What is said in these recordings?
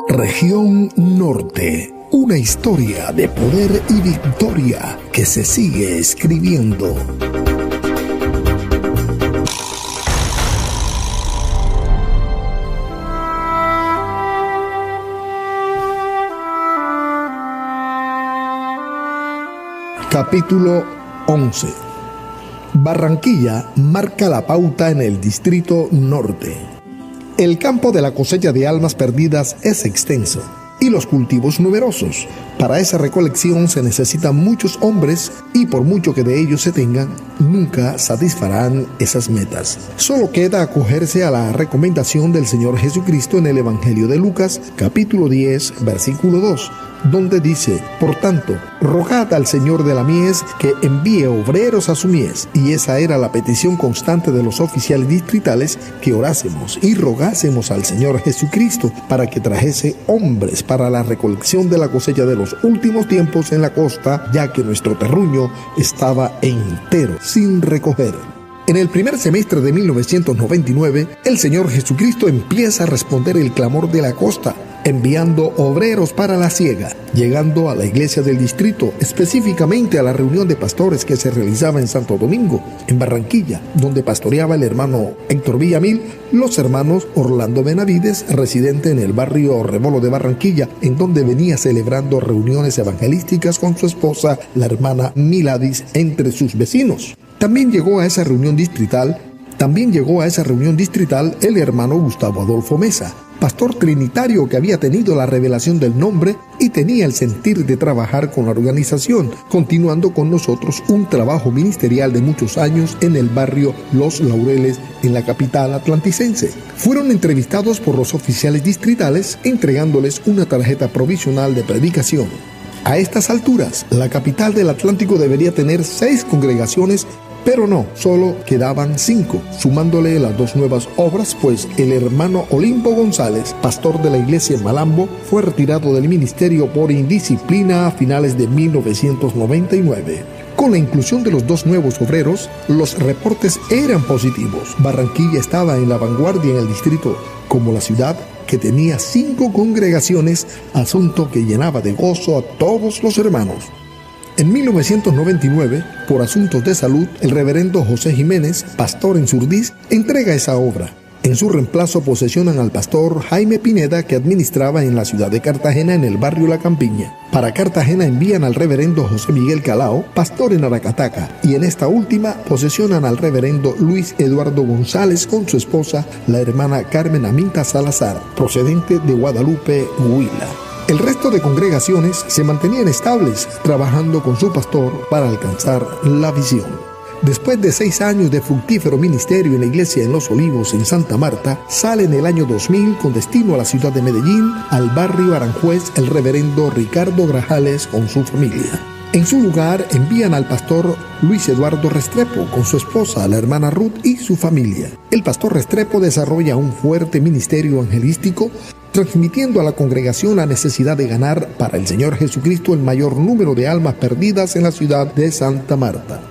Región Norte, una historia de poder y victoria que se sigue escribiendo. Capítulo 11. Barranquilla marca la pauta en el Distrito Norte. El campo de la cosecha de almas perdidas es extenso y los cultivos numerosos. Para esa recolección se necesitan muchos hombres y por mucho que de ellos se tengan, nunca satisfarán esas metas. Solo queda acogerse a la recomendación del Señor Jesucristo en el Evangelio de Lucas, capítulo 10, versículo 2, donde dice: por tanto, rogad al Señor de la mies que envíe obreros a su mies. Y esa era la petición constante de los oficiales distritales, que orásemos y rogásemos al Señor Jesucristo para que trajese hombres para la recolección de la cosecha de los últimos tiempos en la costa, ya que nuestro terruño estaba entero, sin recoger. En el primer semestre de 1999, el Señor Jesucristo empieza a responder el clamor de la costa, enviando obreros para la siega, llegando a la iglesia del distrito, específicamente a la reunión de pastores que se realizaba en Santo Domingo, en Barranquilla, donde pastoreaba el hermano Héctor Villamil, los hermanos Orlando Benavides, residente en el barrio Remolo de Barranquilla, en donde venía celebrando reuniones evangelísticas con su esposa, la hermana Miladis, entre sus vecinos. También llegó a esa reunión distrital el hermano Gustavo Adolfo Mesa, pastor trinitario que había tenido la revelación del nombre y tenía el sentir de trabajar con la organización, continuando con nosotros un trabajo ministerial de muchos años en el barrio Los Laureles, en la capital atlanticense. Fueron entrevistados por los oficiales distritales, entregándoles una tarjeta provisional de predicación. A estas alturas, la capital del Atlántico debería tener 6 congregaciones, pero no, solo quedaban 5, sumándole las 2 nuevas obras, pues el hermano Olimpo González, pastor de la iglesia en Malambo, fue retirado del ministerio por indisciplina a finales de 1999. Con la inclusión de los 2 nuevos obreros, los reportes eran positivos. Barranquilla estaba en la vanguardia en el distrito, como la ciudad que tenía 5 congregaciones, asunto que llenaba de gozo a todos los hermanos. En 1999, por asuntos de salud, el reverendo José Jiménez, pastor en Surdís, entrega esa obra. En su reemplazo posesionan al pastor Jaime Pineda, que administraba en la ciudad de Cartagena, en el barrio La Campiña. Para Cartagena envían al reverendo José Miguel Calao, pastor en Aracataca, y en esta última posesionan al reverendo Luis Eduardo González con su esposa, la hermana Carmen Aminta Salazar, procedente de Guadalupe, Huila. El resto de congregaciones se mantenían estables, trabajando con su pastor para alcanzar la visión. Después de 6 años de fructífero ministerio en la iglesia en Los Olivos, en Santa Marta, sale en el año 2000 con destino a la ciudad de Medellín, al barrio Aranjuez, el reverendo Ricardo Grajales con su familia. En su lugar envían al pastor Luis Eduardo Restrepo con su esposa, la hermana Ruth, y su familia. El pastor Restrepo desarrolla un fuerte ministerio evangelístico, transmitiendo a la congregación la necesidad de ganar para el Señor Jesucristo el mayor número de almas perdidas en la ciudad de Santa Marta.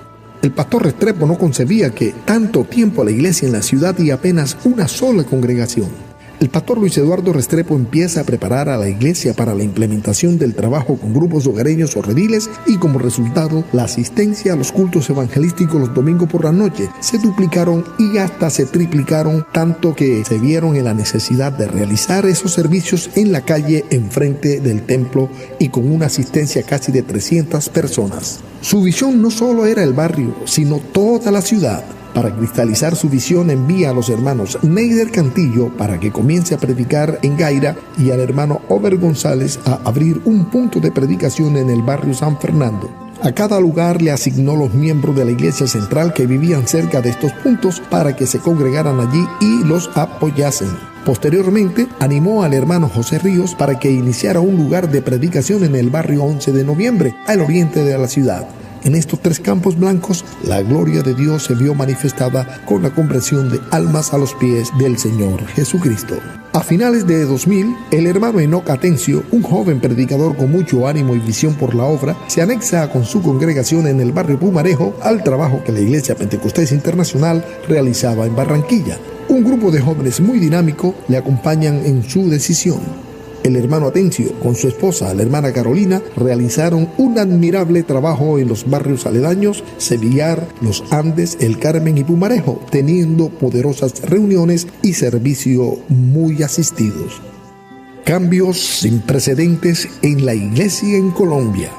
El pastor Restrepo no concebía que tanto tiempo a la iglesia en la ciudad y apenas una sola congregación. El pastor Luis Eduardo Restrepo empieza a preparar a la iglesia para la implementación del trabajo con grupos hogareños o rediles, y como resultado, la asistencia a los cultos evangelísticos los domingos por la noche se duplicaron y hasta se triplicaron, tanto que se vieron en la necesidad de realizar esos servicios en la calle enfrente del templo y con una asistencia casi de 300 personas. Su visión no solo era el barrio, sino toda la ciudad. Para cristalizar su visión, envía a los hermanos Neider Cantillo para que comience a predicar en Gaira, y al hermano Ober González a abrir un punto de predicación en el barrio San Fernando. A cada lugar le asignó los miembros de la iglesia central que vivían cerca de estos puntos para que se congregaran allí y los apoyasen. Posteriormente, animó al hermano José Ríos para que iniciara un lugar de predicación en el barrio 11 de noviembre, al oriente de la ciudad. En estos 3 campos blancos, la gloria de Dios se vio manifestada con la conversión de almas a los pies del Señor Jesucristo. A finales de 2000, el hermano Enoc Atencio, un joven predicador con mucho ánimo y visión por la obra, se anexa con su congregación en el barrio Pumarejo al trabajo que la Iglesia Pentecostés Internacional realizaba en Barranquilla. Un grupo de jóvenes muy dinámico le acompañan en su decisión. El hermano Atencio, con su esposa, la hermana Carolina, realizaron un admirable trabajo en los barrios aledaños, Sevillar, Los Andes, El Carmen y Pumarejo, teniendo poderosas reuniones y servicio muy asistidos. Cambios sin precedentes en la iglesia en Colombia.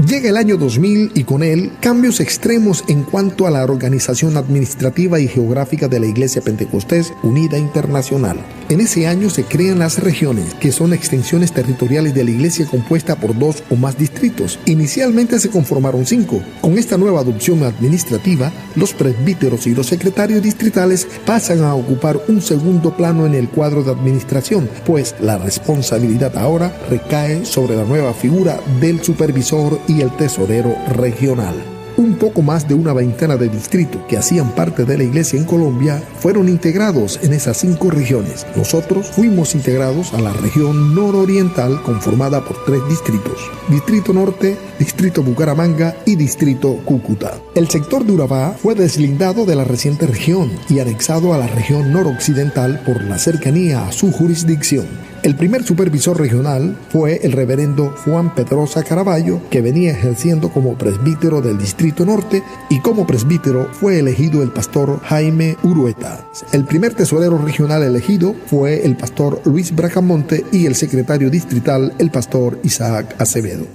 Llega el año 2000 y con él cambios extremos en cuanto a la organización administrativa y geográfica de la Iglesia Pentecostés Unida Internacional. En ese año se crean las regiones, que son extensiones territoriales de la Iglesia compuesta por 2 o más distritos. Inicialmente se conformaron 5. Con esta nueva adopción administrativa, los presbíteros y los secretarios distritales pasan a ocupar un segundo plano en el cuadro de administración, pues la responsabilidad ahora recae sobre la nueva figura del supervisor y el tesorero regional. Un poco más de una veintena de distritos que hacían parte de la iglesia en Colombia fueron integrados en esas 5 regiones. Nosotros fuimos integrados a la región nororiental conformada por 3 distritos: Distrito Norte, Distrito Bucaramanga y Distrito Cúcuta. El sector de Urabá fue deslindado de la reciente región y anexado a la región noroccidental por la cercanía a su jurisdicción. El primer supervisor regional fue el reverendo Juan Pedrosa Caraballo, que venía ejerciendo como presbítero del Distrito Norte, y como presbítero fue elegido el pastor Jaime Urueta. El primer tesorero regional elegido fue el pastor Luis Bracamonte y el secretario distrital el pastor Isaac Acevedo.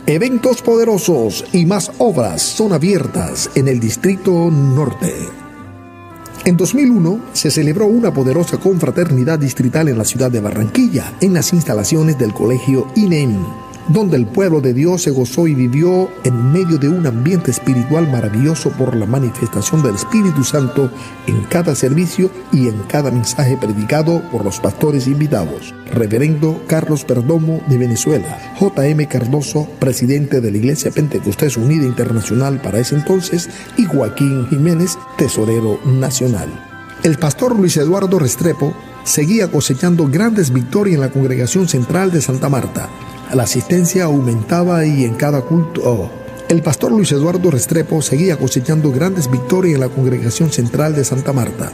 Eventos poderosos y más obras son abiertas en el Distrito Norte. En 2001 se celebró una poderosa confraternidad distrital en la ciudad de Barranquilla, en las instalaciones del colegio INEM, donde el pueblo de Dios se gozó y vivió en medio de un ambiente espiritual maravilloso por la manifestación del Espíritu Santo en cada servicio y en cada mensaje predicado por los pastores invitados: Reverendo Carlos Perdomo de Venezuela, J.M. Cardoso, presidente de la Iglesia Pentecostés Unida Internacional para ese entonces, y Joaquín Jiménez, tesorero nacional. El pastor Luis Eduardo Restrepo seguía cosechando grandes victorias en la congregación central de Santa Marta. La asistencia aumentaba y en cada culto... El pastor Luis Eduardo Restrepo seguía cosechando grandes victorias en la congregación central de Santa Marta.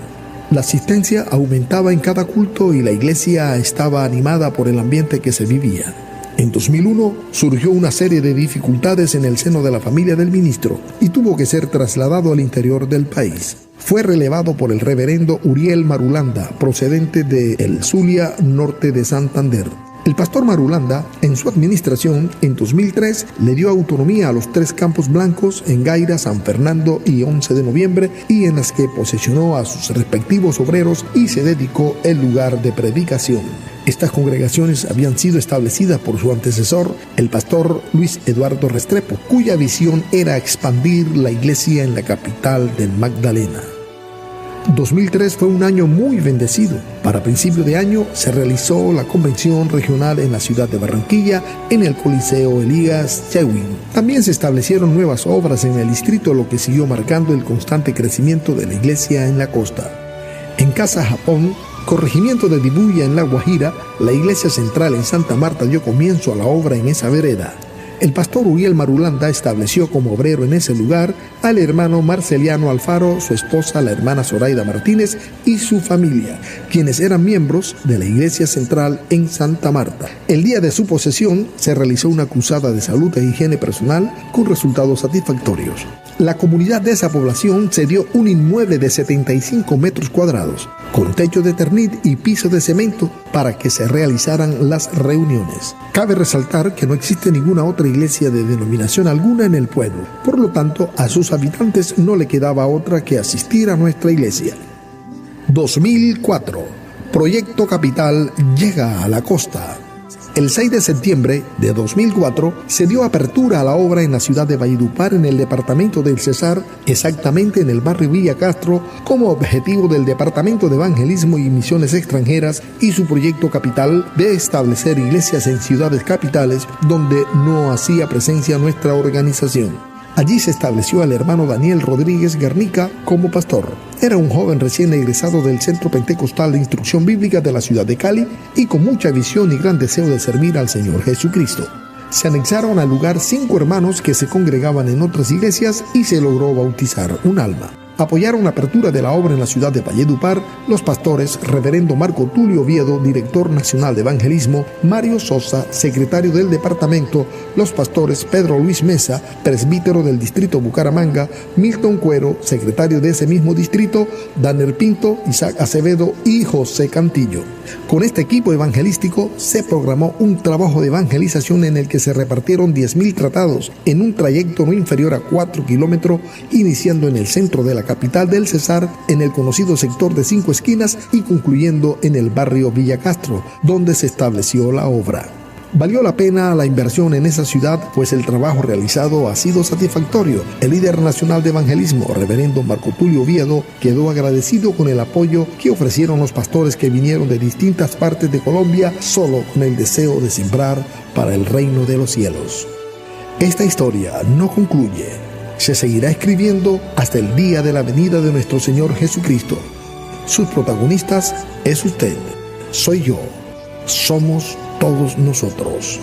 La asistencia aumentaba en cada culto y la iglesia estaba animada por el ambiente que se vivía. En 2001 surgió una serie de dificultades en el seno de la familia del ministro y tuvo que ser trasladado al interior del país. Fue relevado por el reverendo Uriel Marulanda, procedente de El Zulia, norte de Santander. El pastor Marulanda, en su administración, en 2003, le dio autonomía a los 3 campos blancos en Gaira, San Fernando y 11 de noviembre, y en las que posesionó a sus respectivos obreros y se dedicó el lugar de predicación. Estas congregaciones habían sido establecidas por su antecesor, el pastor Luis Eduardo Restrepo, cuya visión era expandir la iglesia en la capital del Magdalena. 2003 fue un año muy bendecido. Para principio de año se realizó la convención regional en la ciudad de Barranquilla, en el Coliseo Elías Chewin. También se establecieron nuevas obras en el distrito, lo que siguió marcando el constante crecimiento de la iglesia en la costa. En Casa Japón, corregimiento de Dibuya en La Guajira, la iglesia central en Santa Marta dio comienzo a la obra en esa vereda. El pastor Uriel Marulanda estableció como obrero en ese lugar al hermano Marceliano Alfaro, su esposa, la hermana Zoraida Martínez, y su familia, quienes eran miembros de la iglesia central en Santa Marta. El día de su posesión se realizó una cruzada de salud e higiene personal con resultados satisfactorios. La comunidad de esa población cedió un inmueble de 75 metros cuadrados, con techo de ternit y piso de cemento, para que se realizaran las reuniones. Cabe resaltar que no existe ninguna otra iglesia de denominación alguna en el pueblo, por lo tanto a sus habitantes no le quedaba otra que asistir a nuestra iglesia. 2004. Proyecto Capital llega a la costa. El 6 de septiembre de 2004 se dio apertura a la obra en la ciudad de Valledupar, en el departamento del Cesar, exactamente en el barrio Villa Castro, como objetivo del Departamento de Evangelismo y Misiones Extranjeras y su proyecto capital de establecer iglesias en ciudades capitales donde no hacía presencia nuestra organización. Allí se estableció al hermano Daniel Rodríguez Garnica como pastor. Era un joven recién egresado del Centro Pentecostal de Instrucción Bíblica de la ciudad de Cali y con mucha visión y gran deseo de servir al Señor Jesucristo. Se anexaron al lugar 5 hermanos que se congregaban en otras iglesias y se logró bautizar un alma. Apoyaron la apertura de la obra en la ciudad de Valledupar los pastores Reverendo Marco Tulio Oviedo, director nacional de evangelismo, Mario Sosa, secretario del departamento, los pastores Pedro Luis Mesa, presbítero del distrito Bucaramanga, Milton Cuero, secretario de ese mismo distrito, Daniel Pinto, Isaac Acevedo y José Cantillo. Con este equipo evangelístico se programó un trabajo de evangelización en el que se repartieron 10.000 tratados en un trayecto no inferior a 4 kilómetros, iniciando en el centro de la capital del Cesar, en el conocido sector de 5 esquinas y concluyendo en el barrio Villa Castro, donde se estableció la obra. Valió la pena la inversión en esa ciudad, pues el trabajo realizado ha sido satisfactorio. El líder nacional de evangelismo, Reverendo Marco Tulio Oviedo, quedó agradecido con el apoyo que ofrecieron los pastores que vinieron de distintas partes de Colombia, solo con el deseo de sembrar para el reino de los cielos. Esta historia no concluye. Se seguirá escribiendo hasta el día de la venida de nuestro Señor Jesucristo. Sus protagonistas es usted, soy yo, somos todos nosotros.